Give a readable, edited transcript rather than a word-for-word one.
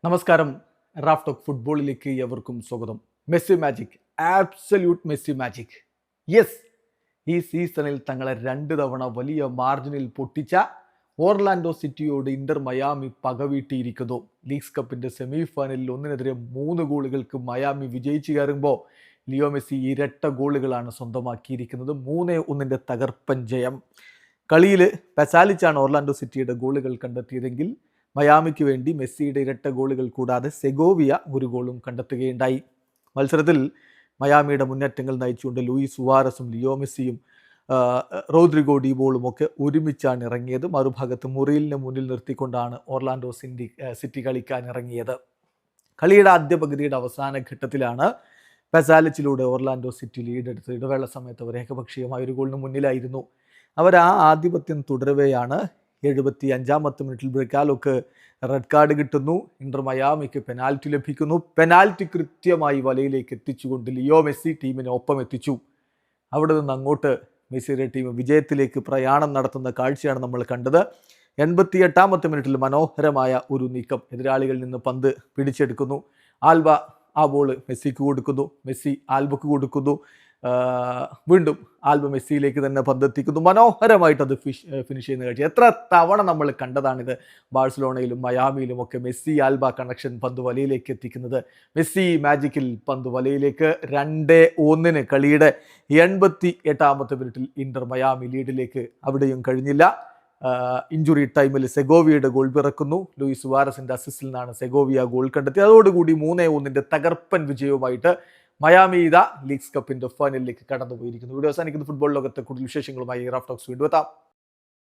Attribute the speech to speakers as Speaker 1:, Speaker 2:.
Speaker 1: നമസ്കാരം. Raf talk ഫുട്ബോളിലേക്ക് എവർക്കും സ്വാഗതം. Messi magic, absolute Messi magic. Yes, ഈ സീസണിൽ തങ്ങളെ 2 തവണ വലിയ മാർജിനിൽ പൊട്ടിച്ച ഓർലാൻഡോ സിറ്റിയോട് ഇന്റർ മയാമി പകവീട്ടിയിരിക്കുന്നു. ലീഗ്സ് കപ്പിന്റെ സെമി ഫൈനലിൽ 1-3 ഗോളുകൾക്ക് മയാമി വിജയിച്ചു കയറുമ്പോൾ ലിയോ മെസ്സി ഇരട്ട ഗോളുകളാണ് സ്വന്തമാക്കിയിരിക്കുന്നത്. 3-1 തകർപ്പൻ ജയം. കളിയിൽ പെസാലിച്ചാണ് ഓർലാൻഡോ സിറ്റിയുടെ ഗോളുകൾ കണ്ടെത്തിയതെങ്കിൽ മയാമിക്ക് വേണ്ടി മെസ്സിയുടെ ഇരട്ട ഗോളുകൾ കൂടാതെ സെഗോവിയ ഒരു ഗോളും കണ്ടെത്തുകയുണ്ടായി. മത്സരത്തിൽ മയാമിയുടെ മുന്നേറ്റങ്ങൾ നയിച്ചുകൊണ്ട് ലൂയിസ് സുവാരസും ലിയോ മെസ്സിയും റോദ്രിഗോ ഡിബോളും ഒക്കെ ഒരുമിച്ചാണ് ഇറങ്ങിയത്. മറുഭാഗത്ത് മുറിയിലിനെ മുന്നിൽ നിർത്തിക്കൊണ്ടാണ് ഓർലാൻഡോ സിറ്റി കളിക്കാൻ ഇറങ്ങിയത്. കളിയുടെ ആദ്യ പകുതിയുടെ അവസാന ഘട്ടത്തിലാണ് പെസാലിച്ചിലൂടെ ഓർലാൻഡോ സിറ്റി ലീഡെടുത്തത്. ഇടവേള സമയത്ത് അവർ ഏകപക്ഷീയമായ ഒരു ഗോളിന് മുന്നിലായിരുന്നു. അവർ ആ ആധിപത്യം തുടരവെയാണ് 75-ാമത്തെ മിനിറ്റിൽ ബ്രിക്കാലോക്ക് റെഡ് കാർഡ് കിട്ടുന്നു. ഇന്റർ മയാമിക്ക് പെനാൽറ്റി ലഭിക്കുന്നു. പെനാൽറ്റി കൃത്യമായി വലയിലേക്ക് എത്തിച്ചുകൊണ്ട് ലിയോ മെസ്സി ടീമിനെ ഒപ്പം എത്തിച്ചു. അവിടെ നിന്ന് അങ്ങോട്ട് മെസ്സിയുടെ ടീം വിജയത്തിലേക്ക് പ്രയാണം നടത്തുന്ന കാഴ്ചയാണ് നമ്മൾ കണ്ടത്. 88-ാമത്തെ മിനിറ്റിൽ മനോഹരമായ ഒരു നീക്കം. എതിരാളികളിൽ നിന്ന് പന്ത് പിടിച്ചെടുക്കുന്നു. ആൽബ ആ ബോൾ മെസ്സിക്ക് കൊടുക്കുന്നു. മെസ്സി ആൽബക്ക് കൊടുക്കുന്നു. വീണ്ടും ആൽബ മെസ്സിയിലേക്ക് തന്നെ പന്തെത്തിക്കുന്നു. മനോഹരമായിട്ട് അത് ഫിനിഷ് ചെയ്യുന്ന കാഴ്ച എത്ര തവണ നമ്മൾ കണ്ടതാണിത്. ബാഴ്സലോണയിലും മയാമിയിലും ഒക്കെ മെസ്സി ആൽബ കണക്ഷൻ, പന്ത് വലയിലേക്ക് എത്തിക്കുന്നത്. മെസ്സി മാജിക്കിൽ പന്ത് വലയിലേക്ക്. 2-1 കളിയുടെ 88-ാമത്തെ മിനിറ്റിൽ ഇന്റർ മയാമി ലീഡിലേക്ക്. അവിടെയും കഴിഞ്ഞില്ല. ഇഞ്ചുറി ടൈമിൽ സെഗോവിയയുടെ ഗോൾ പിറക്കുന്നു. ലൂയിസ് സുവാരസിന്റെ അസിസ്റ്റിൽ നിന്നാണ് സെഗോവിയ ഗോൾ കണ്ടെത്തിയത്. അതോടുകൂടി 3-1 തകർപ്പൻ വിജയവുമായിട്ട് മയാമി ലീഗ്സ് കപ്പിന്റെ ഫൈനലിലേക്ക് കടന്നുപോയിരിക്കുന്നു. വീഡിയോ അവസാനിക്കുന്ന ഫുട്ബോൾ ലോകത്തെ കൂടുതൽ വിശേഷങ്ങളുമായി റാഫ് ടോക്സ് വീണ്ടും എത്താം.